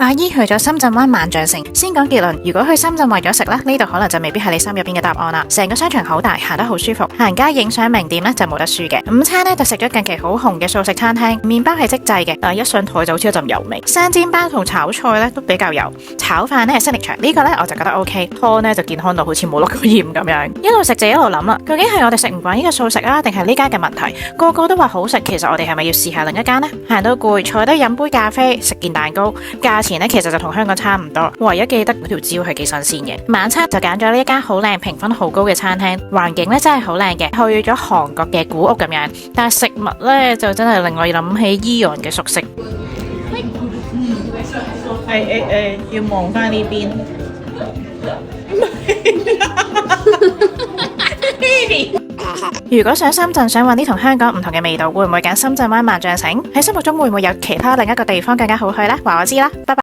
阿姨去咗深圳灣萬象城，先講結論。如果去深圳為咗食咧，呢度可能就未必係你心入邊嘅答案啦。成個商場好大，行得好舒服，行街影相名店咧就冇得輸嘅。午餐咧就食咗近期好紅嘅素食餐廳，麵包係即製嘅，但係一上台就好似有陣油味。生煎包同炒菜咧都比較油，炒飯咧係新力場，呢個咧我就覺得 OK，湯咧就健康到好似冇落過鹽咁樣。一路食就一路諗啦，究竟係我哋食唔慣呢個素食啊，定係呢間嘅問題？個個都話好食，其實我哋係咪要試下另一間呢？行到攰，坐低飲杯咖啡，食件蛋糕，價錢咧其實就同香港差唔多，唯一記得嗰條蕉係幾新鮮嘅。晚餐就揀咗呢一間好靚、評分好高嘅餐廳，環境咧真係好靚嘅，去咗韓國嘅古屋咁樣，但係食物咧就真係令我諗起Eon嘅熟食。要望翻呢邊。如果上深圳想揾啲同香港唔同嘅味道，會唔會揀深圳灣萬象城？喺心目中會唔會有其他另一個地方更加好去呢？話我知啦，拜拜。